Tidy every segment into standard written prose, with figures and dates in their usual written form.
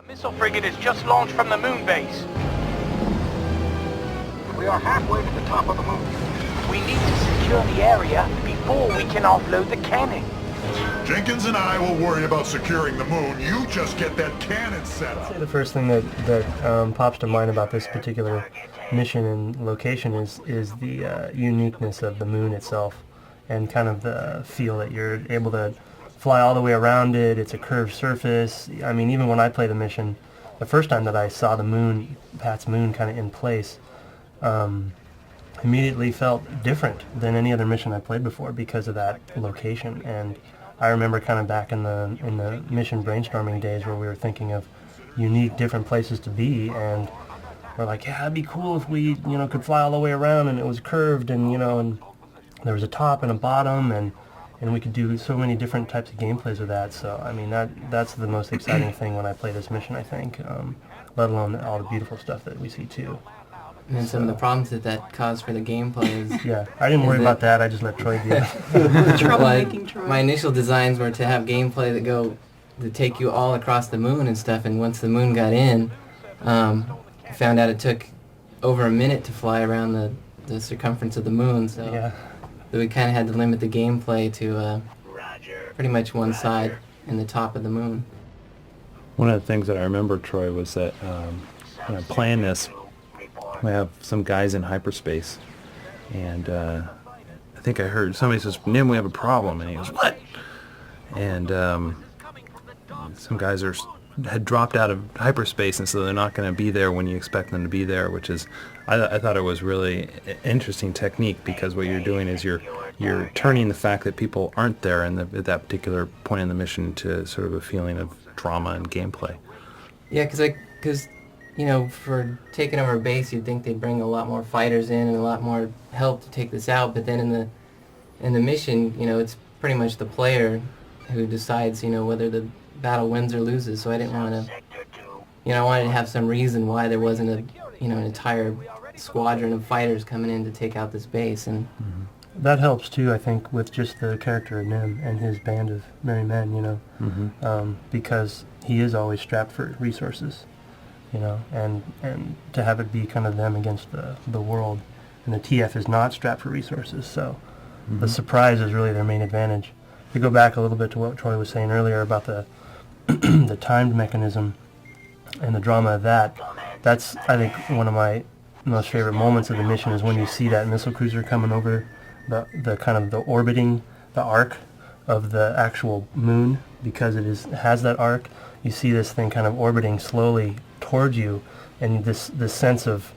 Missile frigate has just launched from the moon base. We are halfway to the top of the moon. We need to secure the area before we can offload the cannon. Jenkins and I will worry about securing the moon. You just get that cannon set up. The first thing that pops to mind about this particular mission and location is the uniqueness of the moon itself, and kind of the feel that you're able to fly all the way around it. It's a curved surface. I mean, even when I play the mission, the first time that I saw the moon, Pat's moon, kind of in place, immediately felt different than any other mission I played before because of that location. And I remember kind of back in the mission brainstorming days where we were thinking of unique different places to be, and we're like, yeah, it'd be cool if we, could fly all the way around and it was curved, and and there was a top and a bottom, and we could do so many different types of gameplays with that. So I mean, that's the most exciting thing when I play this mission, I think, let alone all the beautiful stuff that we see too. And some of the problems that caused for the gameplay is... Yeah, I didn't worry about that. I just let Troy do it. My initial designs were to have gameplay that take you all across the moon and stuff, and once the moon got in, I found out it took over a minute to fly around the circumference of the moon, so yeah. We kind of had to limit the gameplay to pretty much one side and the top of the moon. One of the things that I remember, Troy, was that when I'm playing this, we have some guys in hyperspace, and I think I heard somebody says, "Nim, we have a problem," and he goes, "What?" And some guys had dropped out of hyperspace, and so they're not going to be there when you expect them to be there, which is, I thought it was really interesting technique, because what you're doing is you're turning the fact that people aren't there at that particular point in the mission to sort of a feeling of drama and gameplay. Yeah, because for taking over a base, you'd think they'd bring a lot more fighters in and a lot more help to take this out, but then in the mission, it's pretty much the player who decides, whether the battle wins or loses. So I didn't want to, I wanted to have some reason why there wasn't an entire squadron of fighters coming in to take out this base. And that helps too, I think, with just the character of Nim and his band of merry men, because he is always strapped for resources. And to have it be kind of them against the world, and the TF is not strapped for resources, so the surprise is really their main advantage. To go back a little bit to what Troy was saying earlier about the the timed mechanism and the drama of that's, I think, one of my most favorite moments of the mission is when you see that missile cruiser coming over the kind of the orbiting, the arc of the actual moon, because it has that arc. You see this thing kind of orbiting slowly towards you, and this sense of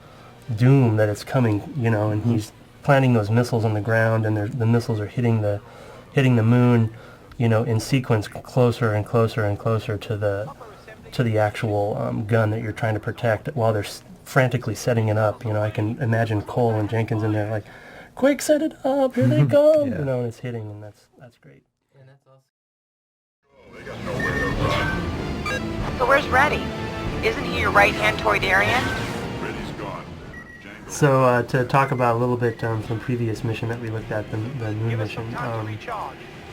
doom that it's coming, and he's planting those missiles on the ground, and the missiles are hitting the moon, in sequence, closer and closer and closer to the actual gun that you're trying to protect, while they're frantically setting it up. I can imagine Cole and Jenkins in there like, quick, set it up, here they come, yeah. And it's hitting, and that's great. And that's also... They got nowhere to run. So where's Reddy? Isn't he your right-hand Toydarian? Reddy's gone. Django. So to talk about a little bit from previous mission that we looked at, the moon mission,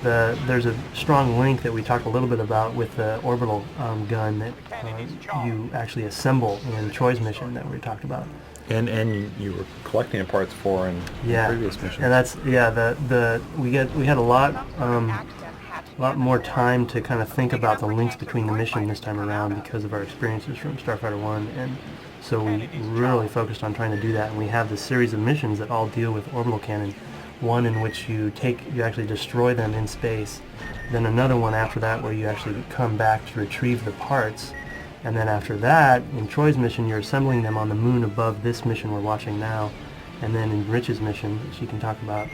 there's a strong link that we talked a little bit about with the orbital gun that you actually assemble in Troy's mission that we talked about. And you were collecting parts for in the previous mission. And that's we had a lot more time to kind of think about the links between the mission this time around because of our experiences from Starfighter 1, and so we really focused on trying to do that. And we have this series of missions that all deal with orbital cannon. One in which you actually destroy them in space, then another one after that where you actually come back to retrieve the parts, and then after that, in Troy's mission, you're assembling them on the moon above this mission we're watching now, and then in Rich's mission, which you can talk about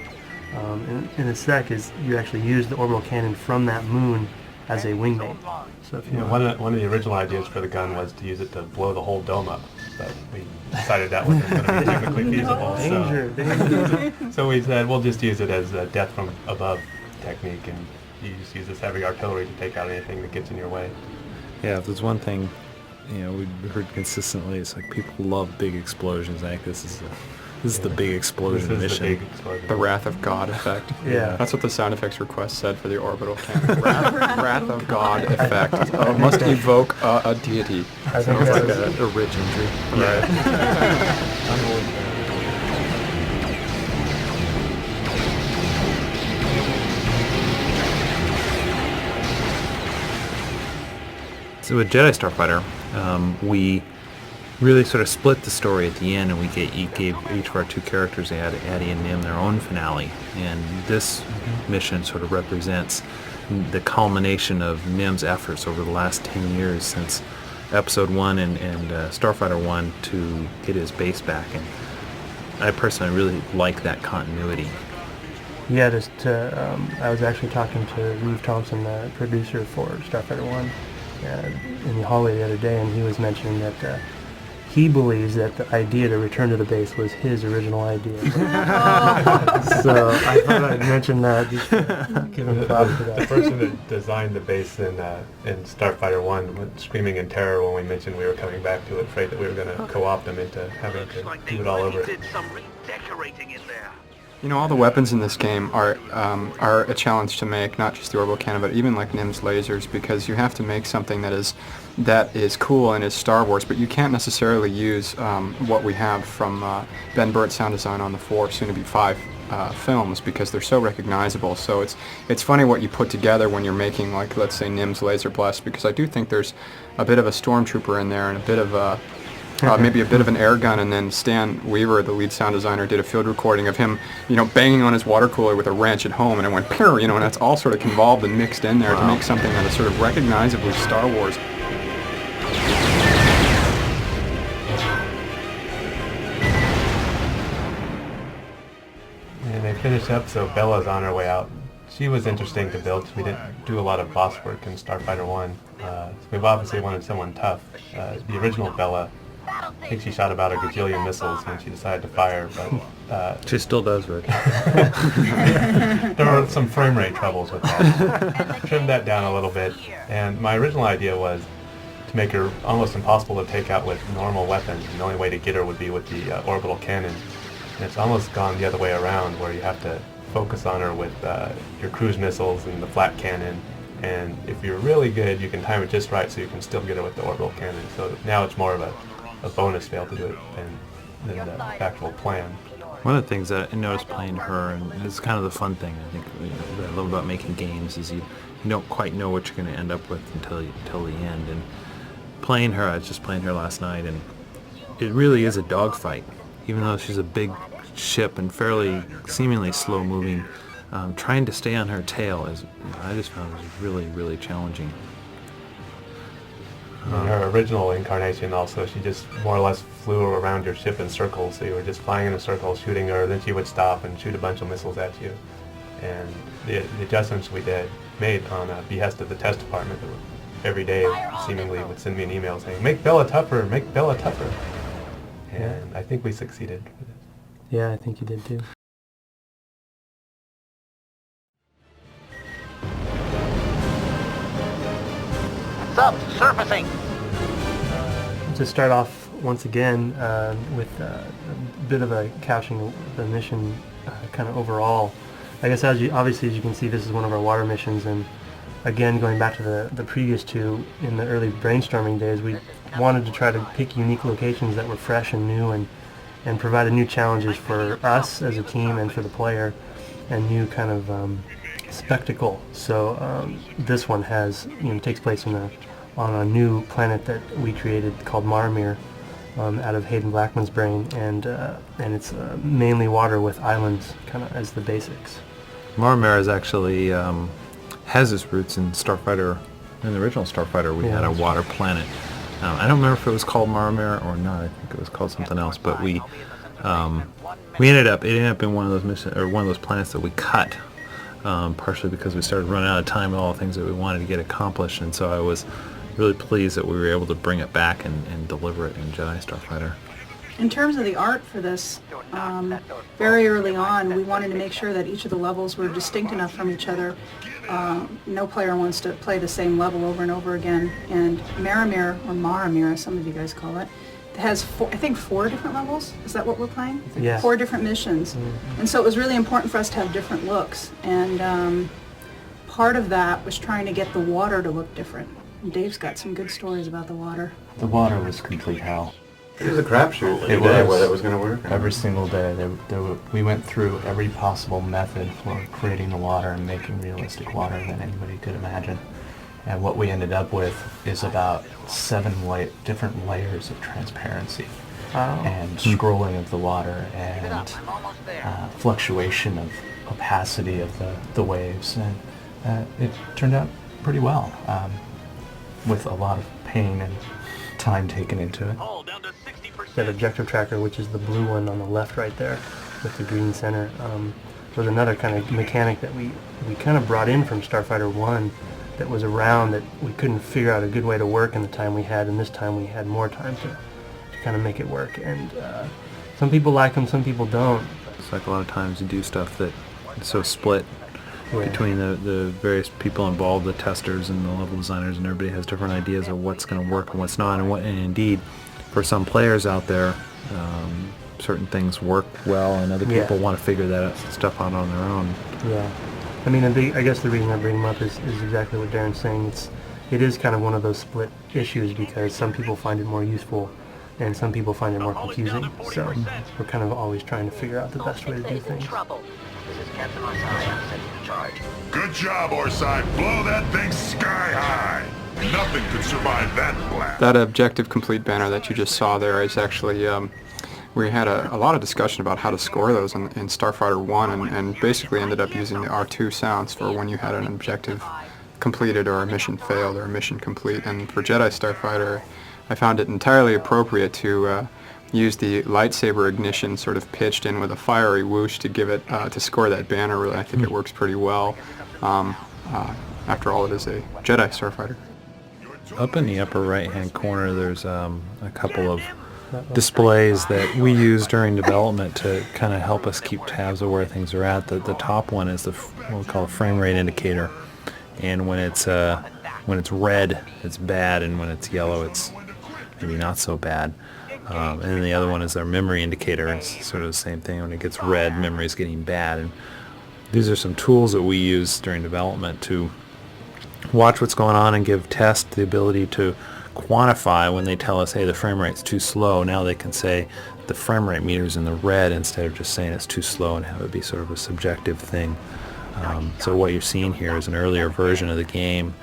in a sec, is you actually use the orbital cannon from that moon as a wingmate. So if one of the original ideas for the gun was to use it to blow the whole dome up, but we decided that wasn't going to be technically feasible. Danger. So we said we'll just use it as a death from above technique, and you just use this heavy artillery to take out anything that gets in your way. Yeah, if there's one thing, we've heard consistently, it's like people love big explosions. I think this is This is the big explosion This is mission. the big explosion. The Wrath of God effect. Yeah. That's what the sound effects request said for the orbital cannon. Wrath of God effect. Must evoke a deity. I think Sounds like that's a rich entry. So with Jedi Starfighter, we really sort of split the story at the end, and we gave each of our two characters, Addie and Nim, their own finale. And this mission sort of represents the culmination of Nim's efforts over the last 10 years since Episode 1 and Starfighter 1 to get his base back. And I personally really like that continuity. Yeah, I was actually talking to Reeve Thompson, the producer for Starfighter 1, in the hallway the other day, and he was mentioning that he believes that the idea to return to the base was his original idea. So I thought I'd mention that, just give him props for The that. person that designed the base in Starfighter 1 went screaming in terror when we mentioned we were coming back to it, afraid that we were going to co-opt them into having to do it all over. Did some redecorating in there. You know, all the weapons in this game are a challenge to make, not just the orbital cannon, but even like Nim's lasers, because you have to make something that is cool and is Star Wars, but you can't necessarily use what we have from Ben Burtt's sound design on the 4, soon-to-be 5 films, because they're so recognizable. So it's funny what you put together when you're making, like, let's say, Nim's laser blast, because I do think there's a bit of a stormtrooper in there and a bit of a maybe a bit of an air gun, and then Stan Weaver, the lead sound designer, did a field recording of him, banging on his water cooler with a wrench at home, and it went, pew, and that's all sort of convolved and mixed in there to make something that is sort of recognizably Star Wars. And they finished up, so Bella's on her way out. She was interesting to build because we didn't do a lot of boss work in Starfighter 1. So we've obviously wanted someone tough. The original Bella, I think she shot about a gajillion missiles when she decided to fire, but She still does, Rick. there were some frame rate troubles with that. Trimmed that down a little bit, and my original idea was to make her almost impossible to take out with normal weapons, and the only way to get her would be with the orbital cannon. And it's almost gone the other way around, where you have to focus on her with your cruise missiles and the flat cannon, and if you're really good, you can time it just right so you can still get her with the orbital cannon. So now it's more of a bonus fail to do it than the actual plan. One of the things that I noticed playing her, and it's kind of the fun thing I think that I love about making games, is you don't quite know what you're going to end up with until the end. And playing her, I was just playing her last night, and it really is a dogfight. Even though she's a big ship and fairly seemingly slow moving, trying to stay on her tail I just found it was really, really challenging. In her original incarnation also, she just more or less flew around your ship in circles, so you were just flying in a circle, shooting her, then she would stop and shoot a bunch of missiles at you. And the adjustments we made on behest of the test department, that every day seemingly would send me an email saying, make Bella tougher, make Bella tougher. And I think we succeeded with it. Yeah, I think you did too. Subs surfacing. To start off once again with a bit of a couching the mission kind of overall. I guess obviously as you can see, this is one of our water missions, and again going back to the previous two in the early brainstorming days, we wanted to try to pick unique locations that were fresh and new and provided new challenges for us as a team and for the player, and new kind of spectacle. So this one takes place on a new planet that we created called Marmir, out of Hayden Blackman's brain, and it's mainly water with islands kind of as the basics. Marmar is actually has its roots in Starfighter. In the original Starfighter, we had a water planet. I don't remember if it was called Marmar or not. I think it was called something else. But it ended up in one of those missions, or one of those planets that we cut, partially because we started running out of time with all the things that we wanted to get accomplished. And so I was really pleased that we were able to bring it back and deliver it in Jedi Starfighter. In terms of the art for this, very early on, we wanted to make sure that each of the levels were distinct enough from each other. No player wants to play the same level over and over again. And Maramir, or Maramir, as some of you guys call it, has I think 4 different levels. Is that what we're playing? Yeah. 4 different missions. And so it was really important for us to have different looks. And part of that was trying to get the water to look different. And Dave's got some good stories about the water. The water was complete hell. It was a crapshoot every It day was. whether it was going to work. Every single day. We went through every possible method for creating the water and making realistic water that anybody could imagine. And what we ended up with is about 7 different layers of transparency and scrolling of the water and fluctuation of opacity of the waves. And it turned out pretty well, with a lot of pain and time taken into it. That objective tracker, which is the blue one on the left right there with the green center, was another kind of mechanic that we kind of brought in from Starfighter 1 that was around that we couldn't figure out a good way to work in the time we had, and this time we had more time to kind of make it work. And some people like them, some people don't. It's like a lot of times you do stuff that is so split between the various people involved, the testers and the level designers, and everybody has different ideas of what's going to work and what's not. And indeed, for some players out there, certain things work well, and other people want to figure that stuff out on their own. Yeah. I mean, I guess the reason I bring them up is exactly what Darren's saying. It is kind of one of those split issues because some people find it more useful and some people find it more confusing. So we're kind of always trying to figure out the best way to do things. Good job, Orsai. Blow that thing sky high. Nothing could survive that blast. That objective complete banner that you just saw there is actually, we had a lot of discussion about how to score those in Starfighter 1 and basically ended up using the R2 sounds for when you had an objective completed or a mission failed or a mission complete. And for Jedi Starfighter, I found it entirely appropriate to use the lightsaber ignition sort of pitched in with a fiery whoosh to give it, to score that banner. Really, I think it works pretty well. After all, it is a Jedi Starfighter. Up in the upper right-hand corner, there's a couple of displays that we use during development to kind of help us keep tabs of where things are at. The top one is what we call a frame rate indicator, and when it's red, it's bad, and when it's yellow, it's maybe not so bad. And then the other one is our memory indicator. It's sort of the same thing. When it gets red, memory is getting bad. And these are some tools that we use during development to watch what's going on and give tests the ability to quantify when they tell us, hey, the frame rate's too slow. Now they can say the frame rate meter's in the red instead of just saying it's too slow and have it be sort of a subjective thing. So what you're seeing here is an earlier version of the game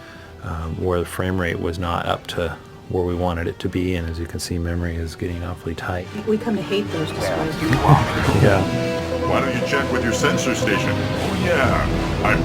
where the frame rate was not up to where we wanted it to be, and as you can see, memory is getting awfully tight. We come to hate those displays. Yeah. Why don't you check with your sensor station? Oh yeah, I'm